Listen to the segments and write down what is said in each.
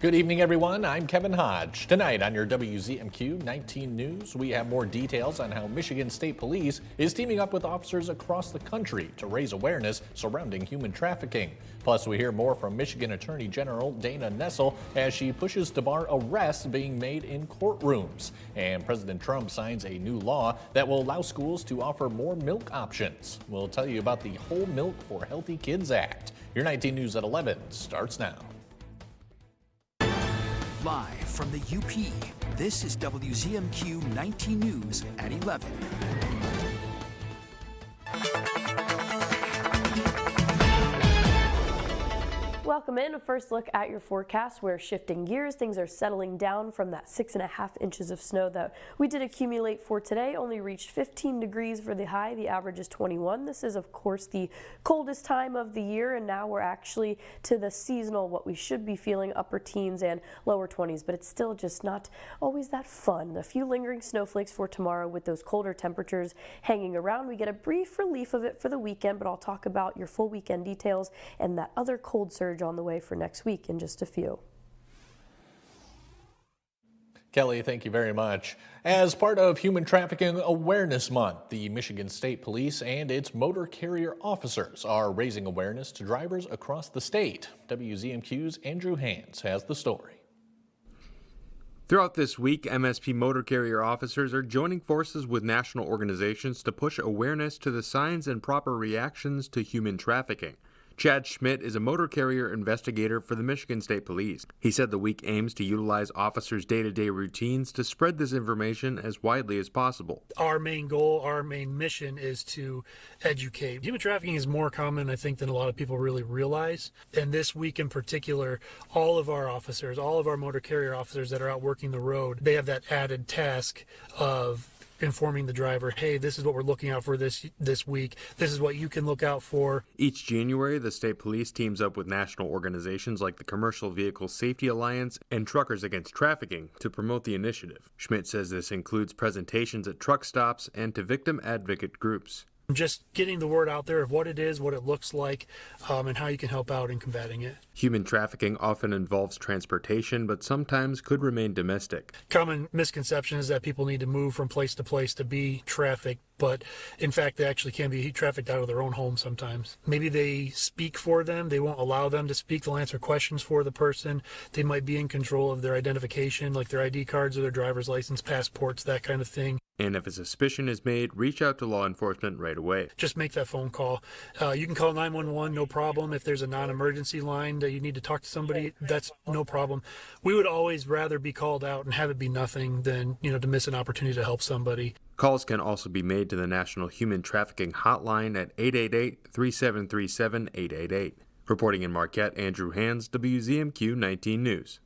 Good evening, everyone. I'm Kevin Hodge. Tonight on your WZMQ 19 News, we have more details on how Michigan State Police is teaming up with officers across the country to raise awareness surrounding human trafficking. Plus, we hear more from Michigan Attorney General Dana Nessel as she pushes to bar arrests being made in courtrooms. And President Trump signs a new law that will allow schools to offer more milk options. We'll tell you about the Whole Milk for Healthy Kids Act. Your 19 News at 11 starts now. Live from the UP, this is WZMQ 19 News at 11. Welcome in. A first look at your forecast. We're shifting gears. Things are settling down from that 6.5 inches of snow that we did accumulate for today. Only reached 15 degrees for the high. The average is 21. This is, of course, the coldest time of the year, and now we're actually to the seasonal, what we should be feeling, upper teens and lower 20s, but it's still just not always that fun. A few lingering snowflakes for tomorrow with those colder temperatures hanging around. We get a brief relief of it for the weekend, but I'll talk about your full weekend details and that other cold surge on the way for next week in just a few. Kelly, thank you very much. As part of Human Trafficking Awareness Month, the Michigan State Police and its motor carrier officers are raising awareness to drivers across the state. WZMQ's Andrew Hans has the story. Throughout this week, MSP motor carrier officers are joining forces with national organizations to push awareness to the signs and proper reactions to human trafficking. Chad Schmidt is a motor carrier investigator for the Michigan State Police. He said the week aims to utilize officers' day-to-day routines to spread this information as widely as possible. Our main goal, our main mission is to educate. Human trafficking is more common, I think, than a lot of people really realize. And this week in particular, all of our officers, all of our motor carrier officers that are out working the road, they have that added task of informing the driver, hey, this is what we're looking out for this week. This is what you can look out for. Each January, the state police teams up with national organizations like the Commercial Vehicle Safety Alliance and Truckers Against Trafficking to promote the initiative. Schmidt says this includes presentations at truck stops and to victim advocate groups. Just getting the word out there of what it is, what it looks like, and how you can help out in combating it. Human trafficking often involves transportation, but sometimes could remain domestic. Common misconception is that people need to move from place to place to be trafficked, but in fact, they actually can be trafficked out of their own home sometimes. Maybe they speak for them. They won't allow them to speak. They'll answer questions for the person. They might be in control of their identification, like their ID cards or their driver's license, passports, that kind of thing. And if a suspicion is made, reach out to law enforcement right away. Just make that phone call. You can call 911, no problem. If there's a non-emergency line that you need to talk to somebody, that's no problem. We would always rather be called out and have it be nothing than, to miss an opportunity to help somebody. Calls can also be made to the National Human Trafficking Hotline at 888-3737-888. Reporting in Marquette, Andrew Hans, WZMQ 19 News.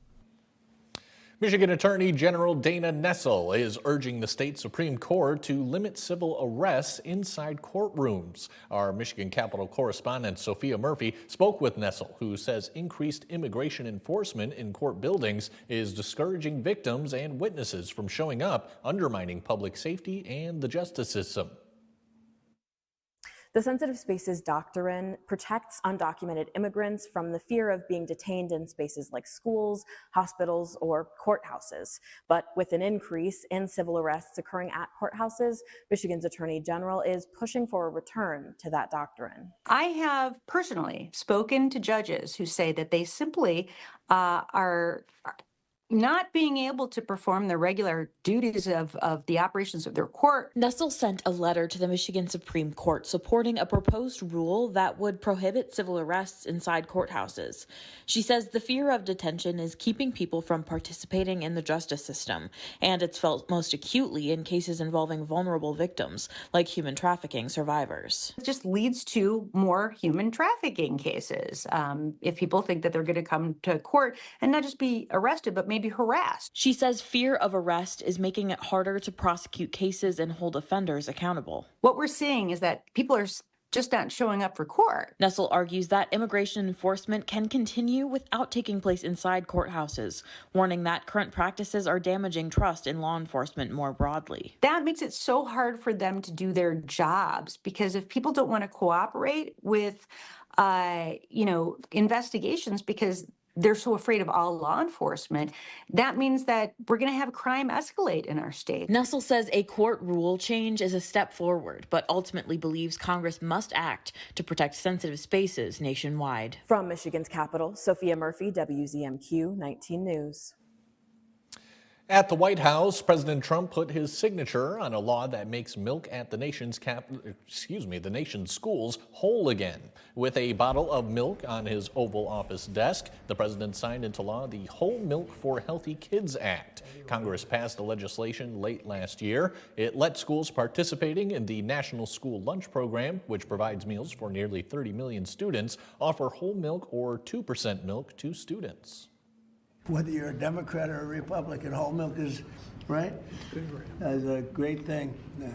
Michigan Attorney General Dana Nessel is urging the state Supreme Court to limit civil arrests inside courtrooms. Our Michigan Capitol correspondent Sophia Murphy spoke with Nessel, who says increased immigration enforcement in court buildings is discouraging victims and witnesses from showing up, undermining public safety and the justice system. The Sensitive Spaces Doctrine protects undocumented immigrants from the fear of being detained in spaces like schools, hospitals, or courthouses. But with an increase in civil arrests occurring at courthouses, Michigan's Attorney General is pushing for a return to that doctrine. I have personally spoken to judges who say that they simply are not being able to perform the regular duties of the operations of their court. Nessel sent a letter to the Michigan Supreme Court supporting a proposed rule that would prohibit civil arrests inside courthouses. She says the fear of detention is keeping people from participating in the justice system, and it's felt most acutely in cases involving vulnerable victims, like human trafficking survivors. It just leads to more human trafficking cases. If people think that they're going to come to court and not just be arrested, but maybe harassed. She says fear of arrest is making it harder to prosecute cases and hold offenders accountable. What we're seeing is that people are just not showing up for court. Nessel argues that immigration enforcement can continue without taking place inside courthouses, warning that current practices are damaging trust in law enforcement more broadly. That makes it so hard for them to do their jobs, because if people don't want to cooperate with, investigations because they're so afraid of all law enforcement, that means that we're going to have crime escalate in our state. Nussel says a court rule change is a step forward, but ultimately believes Congress must act to protect sensitive spaces nationwide. From Michigan's capital, Sophia Murphy, WZMQ 19 News. At the White House, President Trump put his signature on a law that makes milk at the nation's the nation's schools whole again. With a bottle of milk on his Oval Office desk, the president signed into law the Whole Milk for Healthy Kids Act. Congress passed the legislation late last year. It lets schools participating in the National School Lunch Program, which provides meals for nearly 30 million students, offer whole milk or 2% milk to students. Whether you're a Democrat or a Republican, whole milk is, right? Is a great thing. Yeah.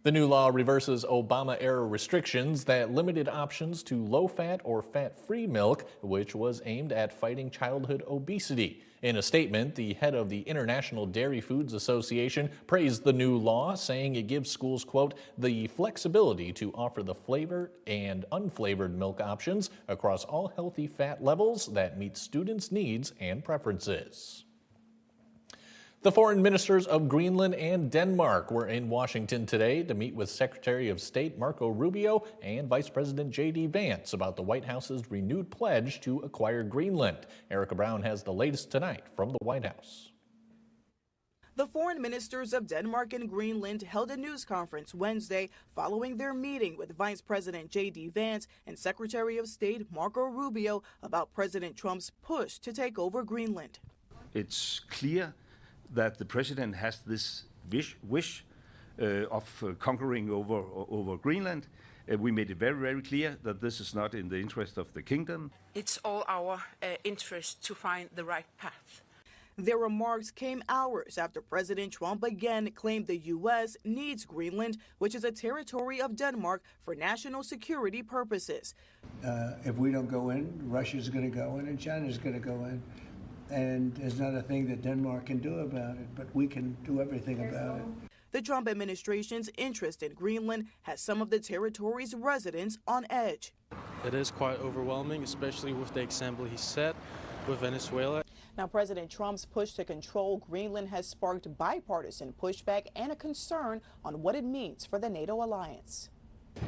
The new law reverses Obama-era restrictions that limited options to low-fat or fat-free milk, which was aimed at fighting childhood obesity. In a statement, the head of the International Dairy Foods Association praised the new law, saying it gives schools, quote, the flexibility to offer the flavored and unflavored milk options across all healthy fat levels that meet students' needs and preferences. The foreign ministers of Greenland and Denmark were in Washington today to meet with Secretary of State Marco Rubio and Vice President J.D. Vance about the White House's renewed pledge to acquire Greenland. Erica Brown has the latest tonight from the White House. The foreign ministers of Denmark and Greenland held a news conference Wednesday following their meeting with Vice President J.D. Vance and Secretary of State Marco Rubio about President Trump's push to take over Greenland. It's clear that the president has this wish of conquering over Greenland. We made it very, very clear that this is not in the interest of the kingdom. It's all our interest to find the right path. Their remarks came hours after President Trump again claimed the U.S. needs Greenland, which is a territory of Denmark, for national security purposes. If we don't go in, Russia's going to go in and China's going to go in. And there's not a thing that Denmark can do about it, but we can do everything about it. The Trump administration's interest in Greenland has some of the territory's residents on edge. It is quite overwhelming, especially with the example he set with Venezuela. Now, President Trump's push to control Greenland has sparked bipartisan pushback and a concern on what it means for the NATO alliance.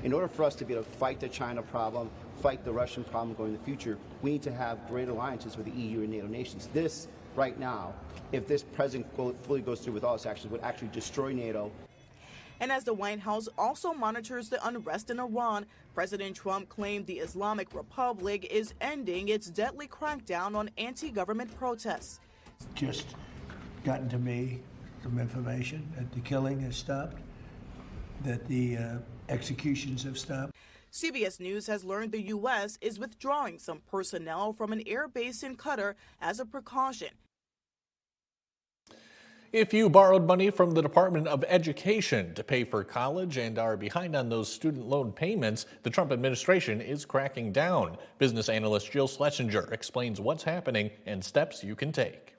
In order for us to be able to fight the China problem, fight the Russian problem going in the future, we need to have great alliances with the EU and NATO nations. This, right now, if this president fully goes through with all its actions, would actually destroy NATO. And as the White House also monitors the unrest in Iran, President Trump claimed the Islamic Republic is ending its deadly crackdown on anti-government protests. Just gotten to me some information that the killing has stopped, that the executions have stopped. CBS News has learned the U.S. is withdrawing some personnel from an air base in Qatar as a precaution. If you borrowed money from the Department of Education to pay for college and are behind on those student loan payments, the Trump administration is cracking down. Business analyst Jill Schlesinger explains what's happening and steps you can take.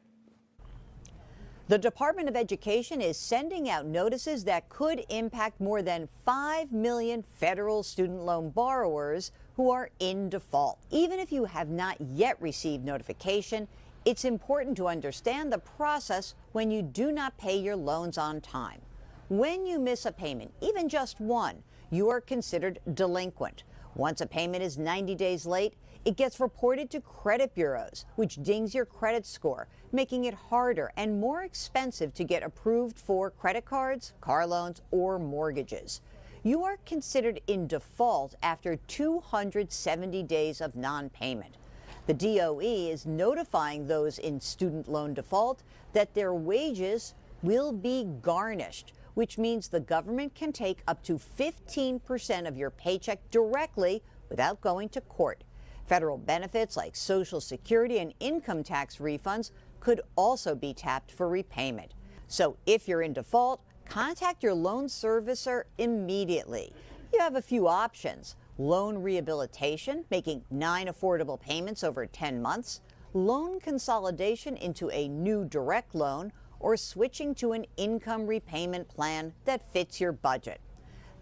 The Department of Education is sending out notices that could impact more than 5 million federal student loan borrowers who are in default. Even if you have not yet received notification, it's important to understand the process when you do not pay your loans on time. When you miss a payment, even just one, you are considered delinquent. Once a payment is 90 days late, it gets reported to credit bureaus, which dings your credit score, making it harder and more expensive to get approved for credit cards, car loans, or mortgages. You are considered in default after 270 days of non-payment. The DOE is notifying those in student loan default that their wages will be garnished, which means the government can take up to 15% of your paycheck directly without going to court. Federal benefits like Social Security and income tax refunds could also be tapped for repayment. So if you're in default, contact your loan servicer immediately. You have a few options: loan rehabilitation, making 9 affordable payments over 10 months, loan consolidation into a new direct loan, or switching to an income repayment plan that fits your budget.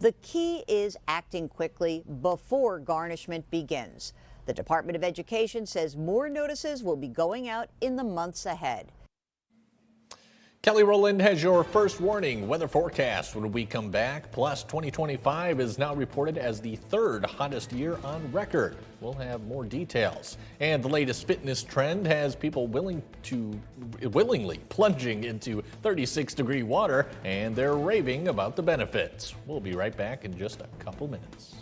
The key is acting quickly before garnishment begins. The Department of Education says more notices will be going out in the months ahead. Kelly Rowland has your first warning weather forecast when we come back. Plus, 2025 is now reported as the third hottest year on record. We'll have more details. And the latest fitness trend has people willingly plunging into 36-degree water, and they're raving about the benefits. We'll be right back in just a couple minutes.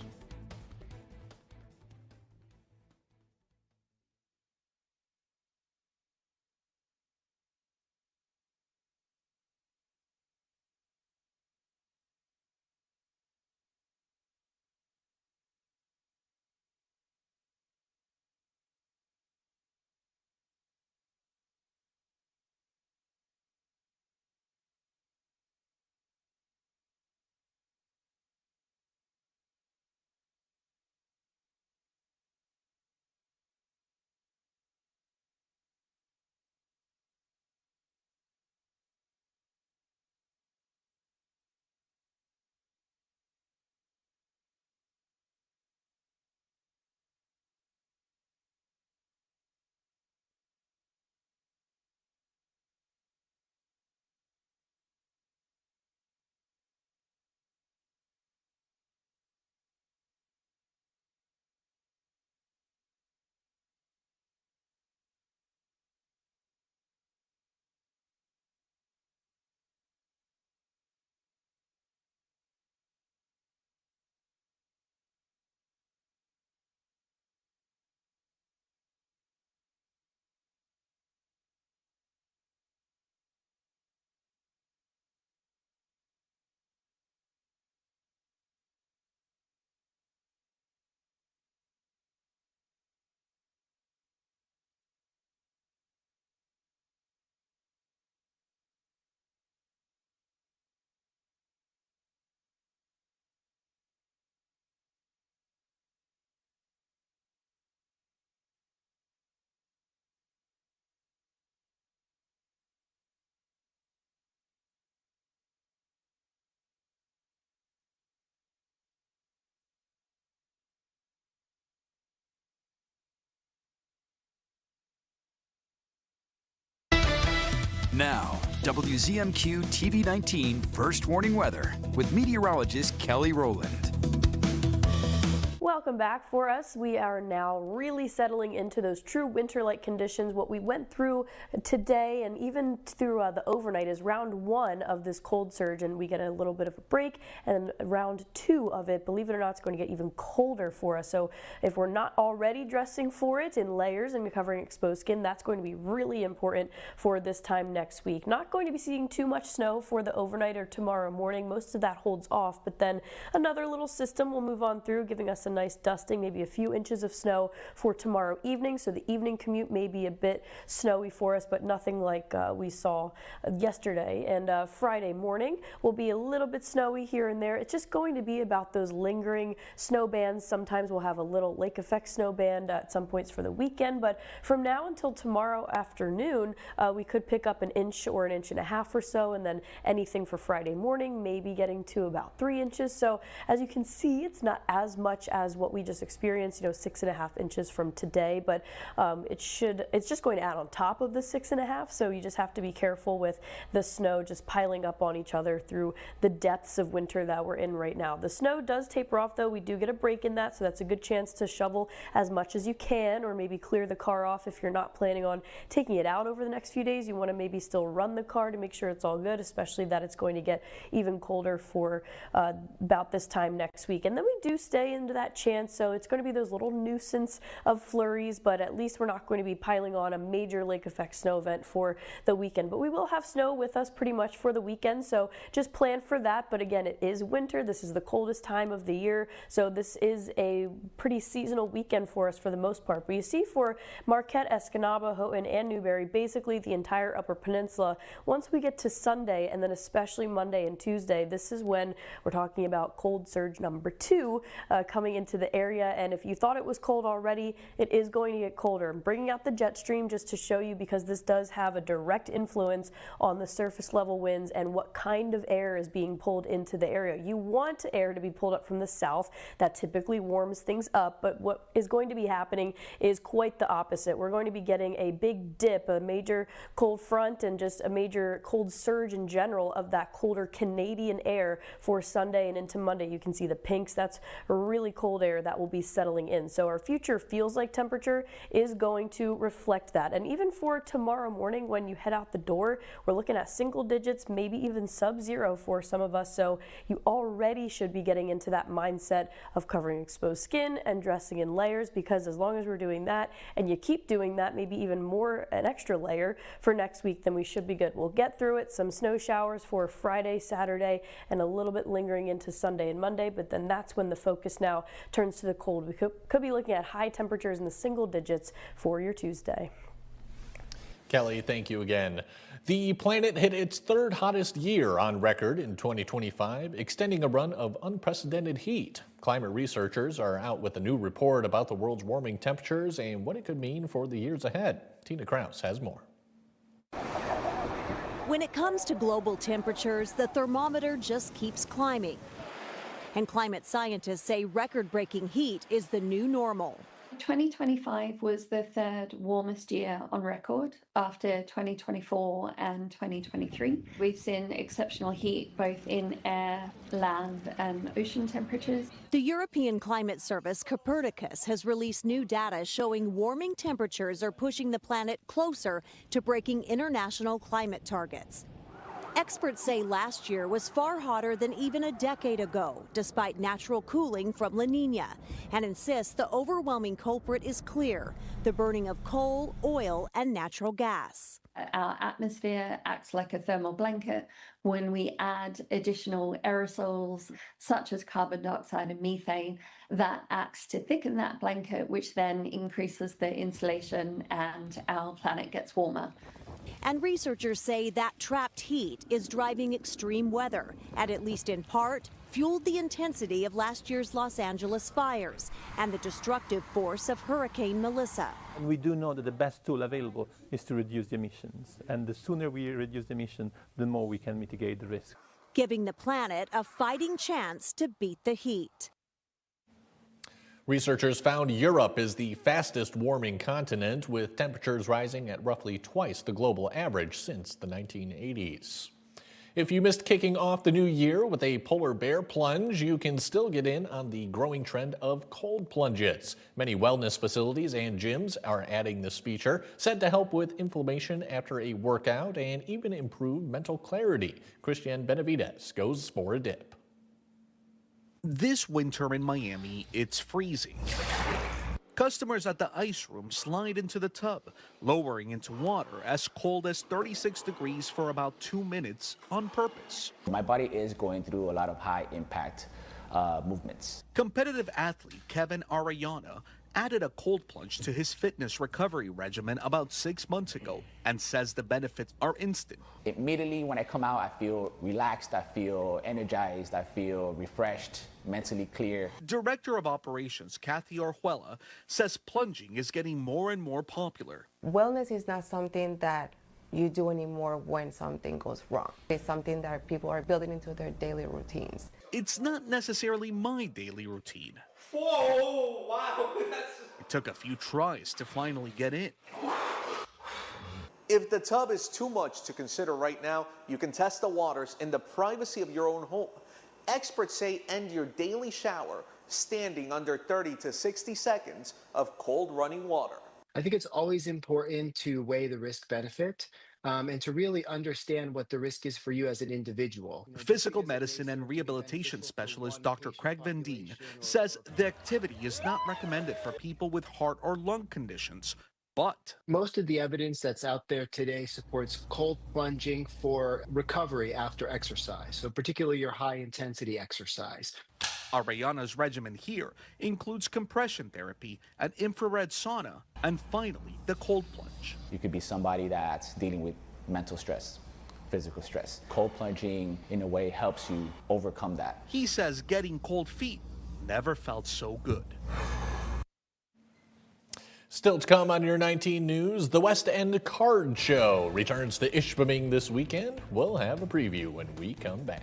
Now, WZMQ TV 19 First Warning Weather with meteorologist Kelly Rowland. Welcome back for us. We are now really settling into those true winter-like conditions. What we went through today and even through the overnight is round one of this cold surge, and we get a little bit of a break, and round two of it, believe it or not, it's going to get even colder for us. So if we're not already dressing for it in layers and covering exposed skin, that's going to be really important for this time next week. Not going to be seeing too much snow for the overnight or tomorrow morning. Most of that holds off, but then another little system will move on through, giving us a nice dusting, maybe a few inches of snow for tomorrow evening. So the evening commute may be a bit snowy for us, but nothing like we saw yesterday. And Friday morning will be a little bit snowy here and there. It's just going to be about those lingering snow bands. Sometimes we'll have a little lake effect snow band at some points for the weekend, but from now until tomorrow afternoon, we could pick up an inch or an inch and a half or so, and then anything for Friday morning, maybe getting to about 3 inches. So as you can see, it's not as much as what we just experienced, 6.5 inches from today, but it's just going to add on top of the 6.5. So you just have to be careful with the snow just piling up on each other through the depths of winter that we're in right now. The snow does taper off though. We do get a break in that, so that's a good chance to shovel as much as you can, or maybe clear the car off if you're not planning on taking it out over the next few days. You want to maybe still run the car to make sure it's all good, especially that it's going to get even colder for about this time next week. And then we do stay into that chance, so it's going to be those little nuisance of flurries, but at least we're not going to be piling on a major lake effect snow event for the weekend. But we will have snow with us pretty much for the weekend, so just plan for that. But again, it is winter. This is the coldest time of the year, so this is a pretty seasonal weekend for us for the most part. But you see, for Marquette, Escanaba, Houghton, and Newberry, basically the entire Upper Peninsula, once we get to Sunday and then especially Monday and Tuesday, this is when we're talking about cold surge number 2 coming into into the area, and if you thought it was cold already, it is going to get colder. I'm bringing out the jet stream just to show you, because this does have a direct influence on the surface level winds and what kind of air is being pulled into the area. You want air to be pulled up from the south. That typically warms things up, but what is going to be happening is quite the opposite. We're going to be getting a big dip, a major cold front, and just a major cold surge in general of that colder Canadian air for Sunday and into Monday. You can see the pinks. That's really cold air that will be settling in. So our future feels like temperature is going to reflect that. And even for tomorrow morning when you head out the door, we're looking at single digits, maybe even sub-zero for some of us. So you already should be getting into that mindset of covering exposed skin and dressing in layers, because as long as we're doing that and you keep doing that, maybe even more, an extra layer for next week, then we should be good. We'll get through it. Some snow showers for Friday, Saturday, and a little bit lingering into Sunday and Monday, but then that's when the focus now turns to the cold. We could be looking at high temperatures in the single digits for your Tuesday. Kelly, thank you again. The planet hit its third hottest year on record in 2025, extending a run of unprecedented heat. Climate researchers are out with a new report about the world's warming temperatures and what it could mean for the years ahead. Tina Kraus has more. When it comes to global temperatures, the thermometer just keeps climbing. And climate scientists say record-breaking heat is the new normal. 2025 was the third warmest year on record after 2024 and 2023. We've seen exceptional heat both in air, land, and ocean temperatures. The European Climate Service, Copernicus, has released new data showing warming temperatures are pushing the planet closer to breaking international climate targets. Experts say last year was far hotter than even a decade ago, despite natural cooling from La Nina, and insists the overwhelming culprit is clear: the burning of coal, oil, and natural gas. Our atmosphere acts like a thermal blanket. When we add additional aerosols, such as carbon dioxide and methane, that acts to thicken that blanket, which then increases the insulation and our planet gets warmer. And researchers say that trapped heat is driving extreme weather, and at least in part, fueled the intensity of last year's Los Angeles fires and the destructive force of Hurricane Melissa. And we do know that the best tool available is to reduce the emissions. And the sooner we reduce the emission, the more we can mitigate the risk. Giving the planet a fighting chance to beat the heat. Researchers found Europe is the fastest warming continent, with temperatures rising at roughly twice the global average since the 1980s. If you missed kicking off the new year with a polar bear plunge, you can still get in on the growing trend of cold plunges. Many wellness facilities and gyms are adding this feature, said to help with inflammation after a workout and even improve mental clarity. Christian Benavides goes for a dip. This winter in Miami, it's freezing. Customers at the ice room slide into the tub, lowering into water as cold as 36 degrees for about 2 minutes on purpose. My body is going through a lot of high impact movements. Competitive athlete Kevin Arellano added a cold plunge to his fitness recovery regimen about 6 months ago and says the benefits are instant. Immediately when I come out, I feel relaxed, I feel energized, I feel refreshed, mentally clear. Director of Operations Kathy Orjuela says plunging is getting more and more popular. Wellness is not something that you do anymore when something goes wrong. It's something that people are building into their daily routines. It's not necessarily my daily routine. Whoa, wow. It took a few tries to finally get in. If the tub is too much to consider right now, you can test the waters in the privacy of your own home. Experts say end your daily shower standing under 30 to 60 seconds of cold running water. I think it's always important to weigh the risk benefit and to really understand what the risk is for you as an individual. Physical medicine and rehabilitation specialist Dr. Craig Van Dien says the activity is not recommended for people with heart or lung conditions. But most of the evidence that's out there today supports cold plunging for recovery after exercise, so particularly your high intensity exercise. Arellano's regimen here includes compression therapy, an infrared sauna, and finally the cold plunge. You could be somebody that's dealing with mental stress, physical stress. Cold plunging in a way helps you overcome that. He says getting cold feet never felt so good. Still to come on your 19 News, the West End Card Show returns to Ishpeming this weekend. We'll have a preview when we come back.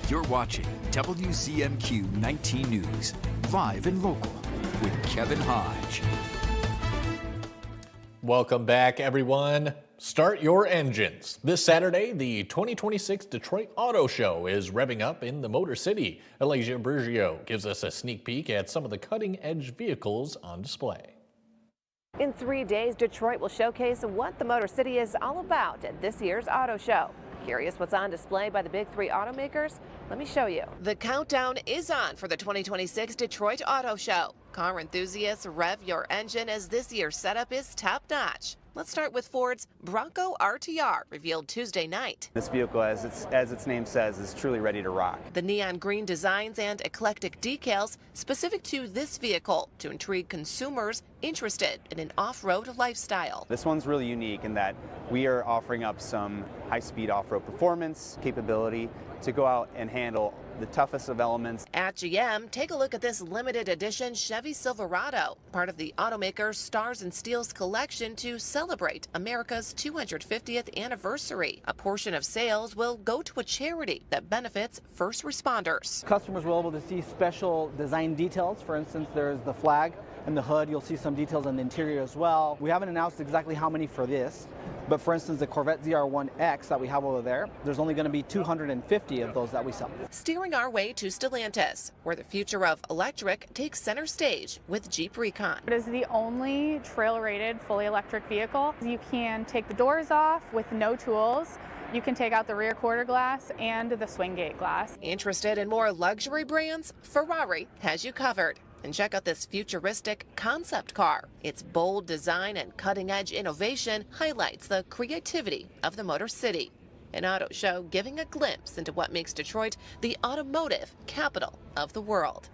You're watching WZMQ 19 News, live and local, with Kevin Hodge. Welcome back, everyone. Start your engines. This Saturday, the 2026 Detroit Auto Show is revving up in the Motor City. Elijah Bergio gives us a sneak peek at some of the cutting-edge vehicles on display. In 3 days, Detroit will showcase what the Motor City is all about at this year's auto show. Curious what's on display by the big three automakers? Let me show you. The countdown is on for the 2026 Detroit Auto Show. Car enthusiasts rev your engine as this year's setup is top-notch. Let's start with Ford's Bronco RTR, revealed Tuesday night. This vehicle, as its name says, is truly ready to rock. The neon green designs and eclectic decals specific to this vehicle to intrigue consumers interested in an off-road lifestyle. This one's really unique in that we are offering up some high-speed off-road performance capability to go out and handle the toughest of elements. At GM, take a look at this limited edition Chevy Silverado, part of the automaker's Stars and Steels collection to celebrate America's 250th anniversary. A portion of sales will go to a charity that benefits first responders. Customers were able to see special design details. For instance, there's the flag and the hood. You'll see some details on the interior as well. We haven't announced exactly how many for this, but for instance, the Corvette ZR1X that we have over there, there's only going to be 250 of those that we sell. Steering our way to Stellantis, where the future of electric takes center stage with Jeep Recon. It is the only trail-rated fully electric vehicle. You can take the doors off with no tools. You can take out the rear quarter glass and the swing gate glass. Interested in more luxury brands? Ferrari has you covered. And check out this futuristic concept car. Its bold design and cutting-edge innovation highlights the creativity of the Motor City. An auto show giving a glimpse into what makes Detroit the automotive capital of the world.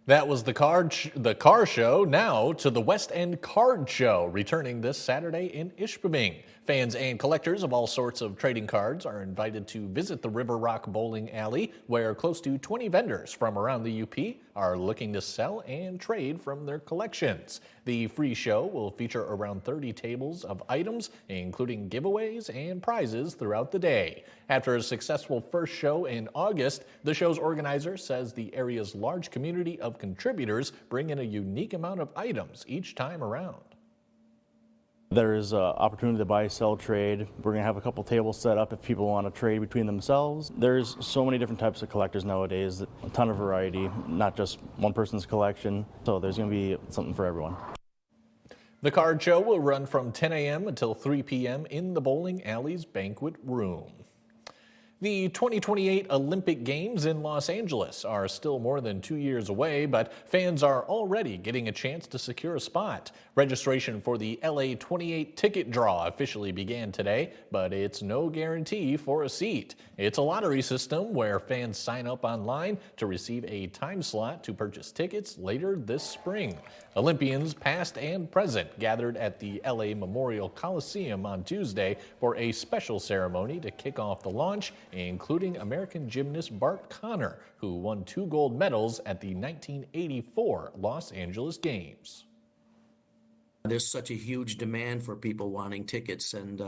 That was the car show. Now to the West End Card Show, returning this Saturday in Ishpeming. Fans and collectors of all sorts of trading cards are invited to visit the River Rock Bowling Alley, where close to 20 vendors from around the UP are looking to sell and trade from their collections. The free show will feature around 30 tables of items, including giveaways and prizes throughout the day. After a successful first show in August, the show's organizer says the area's large community of contributors bring in a unique amount of items each time around. There is an opportunity to buy, sell, trade. We're going to have a couple tables set up if people want to trade between themselves. There's so many different types of collectors nowadays, a ton of variety, not just one person's collection. So there's going to be something for everyone. The card show will run from 10 a.m. until 3 p.m. in the Bowling Alley's banquet room. The 2028 Olympic Games in Los Angeles are still more than 2 years away, but fans are already getting a chance to secure a spot. Registration for the LA 28 ticket draw officially began today, but it's no guarantee for a seat. It's a lottery system where fans sign up online to receive a time slot to purchase tickets later this spring. Olympians past and present gathered at the LA Memorial Coliseum on Tuesday for a special ceremony to kick off the launch, including American gymnast Bart Connor, who won 2 gold medals at the 1984 Los Angeles Games. There's such a huge demand for people wanting tickets, and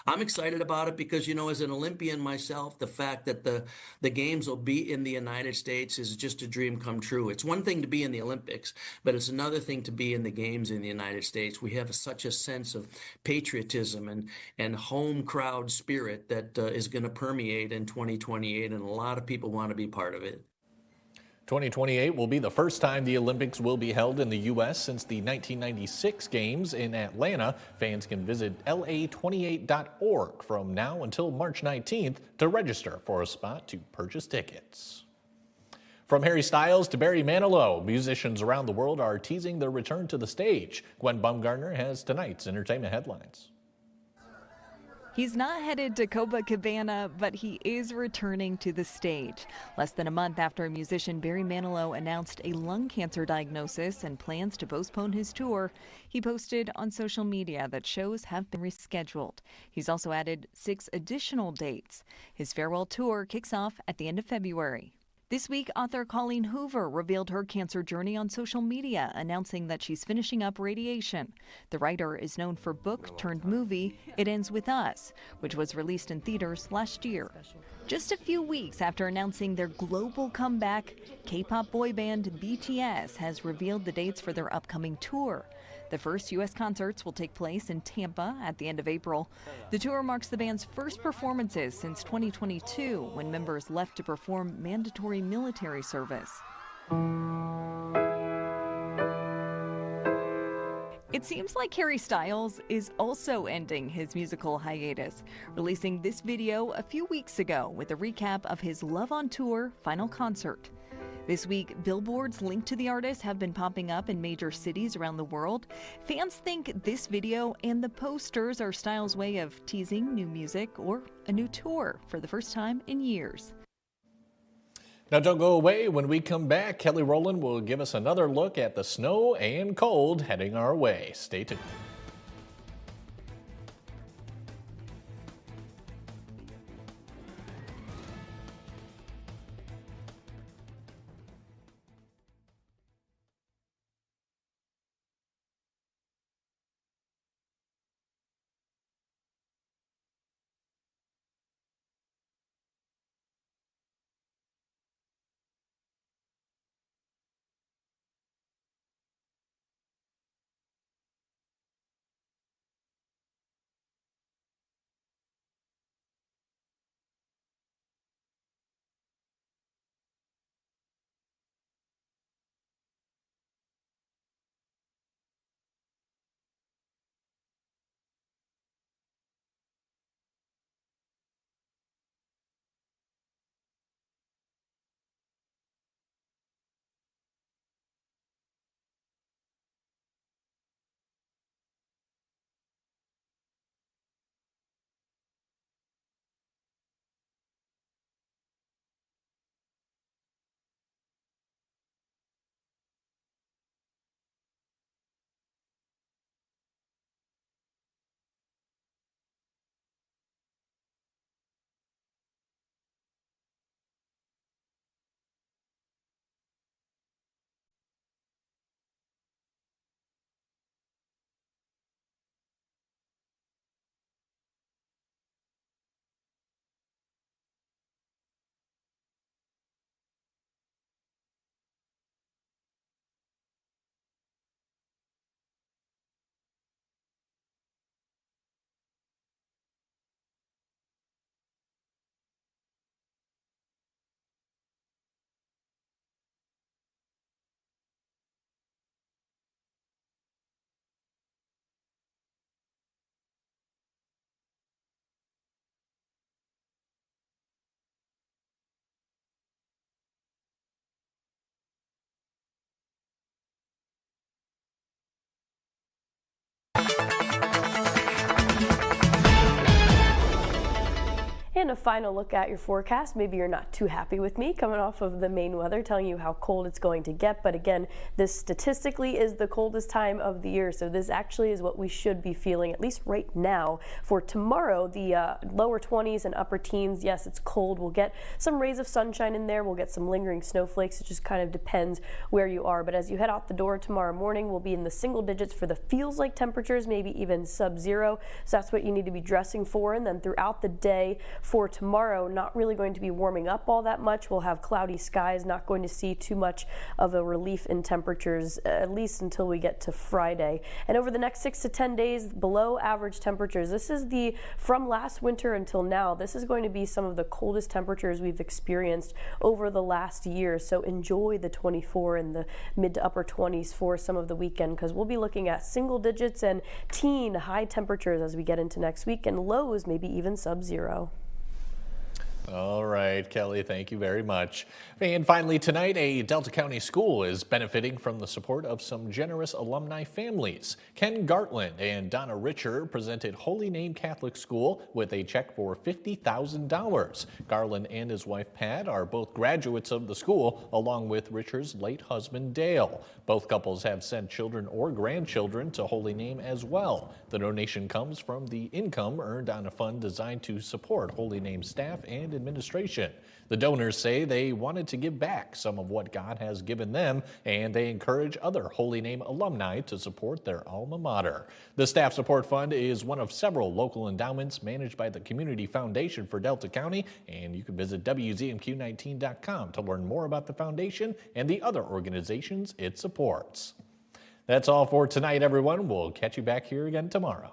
I'm excited about it because, you know, as an Olympian myself, the fact that the games will be in the United States is just a dream come true. It's one thing to be in the Olympics, but it's another thing to be in the games in the United States. We have such a sense of patriotism and home crowd spirit that is going to permeate in 2028, and a lot of people want to be part of it. 2028 will be the first time the Olympics will be held in the U.S. since the 1996 Games in Atlanta. Fans can visit la28.org from now until March 19th to register for a spot to purchase tickets. From Harry Styles to Barry Manilow, musicians around the world are teasing their return to the stage. Gwen Baumgartner has tonight's entertainment headlines. He's not headed to Copacabana, but he is returning to the stage. Less than a month after musician Barry Manilow announced a lung cancer diagnosis and plans to postpone his tour, he posted on social media that shows have been rescheduled. He's also added 6 additional dates. His farewell tour kicks off at the end of February. This week, author Colleen Hoover revealed her cancer journey on social media, announcing that she's finishing up radiation. The writer is known for book-turned-movie It Ends With Us, which was released in theaters last year. Just a few weeks after announcing their global comeback, K-pop boy band BTS has revealed the dates for their upcoming tour. The first U.S. concerts will take place in Tampa at the end of April. The tour marks the band's first performances since 2022, when members left to perform mandatory military service. It seems like Harry Styles is also ending his musical hiatus, releasing this video a few weeks ago with a recap of his Love on Tour final concert. This week, billboards linked to the artist have been popping up in major cities around the world. Fans think this video and the posters are Styles' way of teasing new music or a new tour for the first time in years. Now don't go away. When we come back, Kelly Rowland will give us another look at the snow and cold heading our way. Stay tuned. And a final look at your forecast. Maybe you're not too happy with me coming off of the Maine weather telling you how cold it's going to get. But again, this statistically is the coldest time of the year. So this actually is what we should be feeling, at least right now. For tomorrow, the lower 20s and upper teens. Yes, it's cold. We'll get some rays of sunshine in there. We'll get some lingering snowflakes. It just kind of depends where you are. But as you head out the door tomorrow morning, we'll be in the single digits for the feels like temperatures, maybe even sub-zero. So that's what you need to be dressing for. And then throughout the day, for tomorrow, not really going to be warming up all that much. We'll have cloudy skies, not going to see too much of a relief in temperatures, at least until we get to Friday. And over the next 6 to 10 days, below average temperatures. This is from last winter until now, this is going to be some of the coldest temperatures we've experienced over the last year. So enjoy the 24 and the mid to upper 20s for some of the weekend, because we'll be looking at single digits and teen high temperatures as we get into next week, and lows maybe even sub-zero. All right, Kelly, thank you very much. And finally tonight, a Delta County school is benefiting from the support of some generous alumni families. Ken Gartland and Donna Richer presented Holy Name Catholic School with a check for $50,000. Garland and his wife Pat are both graduates of the school, along with Richer's late husband Dale. Both couples have sent children or grandchildren to Holy Name as well. The donation comes from the income earned on a fund designed to support Holy Name staff and administration. The donors say they wanted to give back some of what God has given them, and they encourage other Holy Name alumni to support their alma mater. The Staff Support Fund is one of several local endowments managed by the Community Foundation for Delta County, and you can visit WZMQ19.com to learn more about the foundation and the other organizations it supports. That's all for tonight, everyone. We'll catch you back here again tomorrow.